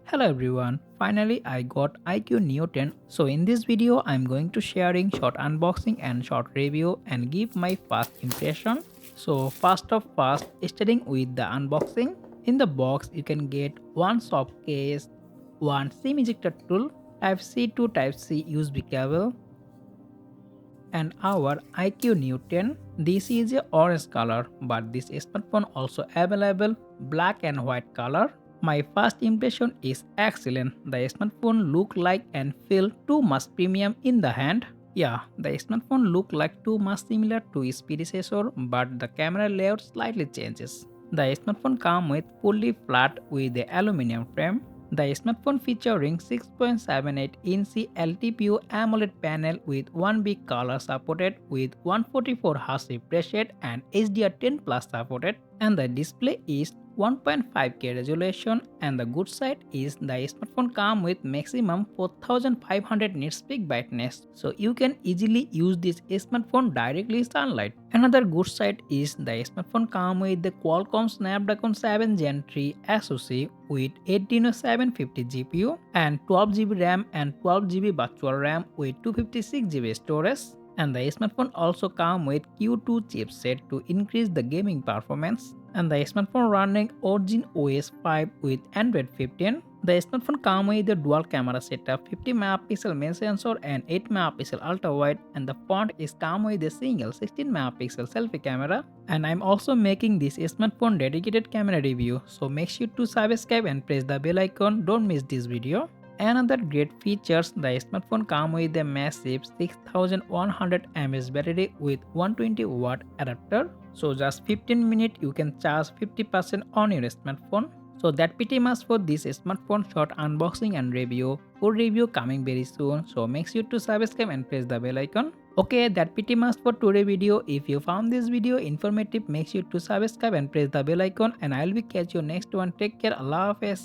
Hello everyone, finally I got iQOO Neo 10. So in this video I'm going to sharing short unboxing and short review and give my first impression. So first of first, starting with the unboxing. In the box you can get one soft case, one SIM ejector tool, Type C to Type C USB cable, and our iQOO Neo 10. This is a orange color, but this smartphone also available black and white color. My first impression is excellent. The smartphone look like and feel too much premium in the hand. Yeah, the smartphone look like too much similar to its predecessor, but the camera layout slightly changes. The smartphone comes with fully flat with the aluminum frame. The smartphone featuring 6.78-inch LTPO AMOLED panel with 1 big color supported with 144 Hz refresh rate and HDR10 Plus supported, and the display is 1.5K resolution, and the good side is the smartphone comes with maximum 4500 nits peak brightness, so you can easily use this smartphone directly in sunlight. Another good side is the smartphone comes with the Qualcomm Snapdragon 7 Gen 3 SoC with 18750 GPU and 12GB RAM and 12GB virtual RAM with 256GB storage. And the smartphone also comes with Q2 chipset to increase the gaming performance. And the smartphone running Origin OS 5 with Android 15. The smartphone comes with a dual camera setup, 50 megapixel main sensor and 8 megapixel ultra wide, and the front is come with a single 16 megapixel selfie camera. And I'm also making this smartphone dedicated camera review, so make sure to subscribe and press the bell icon. Don't miss this video. Another great features, the smartphone comes with a massive 6100 mAh battery with 120 watt adapter. So just 15 minutes you can charge 50% on your smartphone. So that pretty much for this smartphone short unboxing and review. Full review coming very soon. So make sure to subscribe and press the bell icon. Okay, that pretty much for today video. If you found this video informative, make sure to subscribe and press the bell icon, and I will be catch you next one. Take care. Allah Hafiz.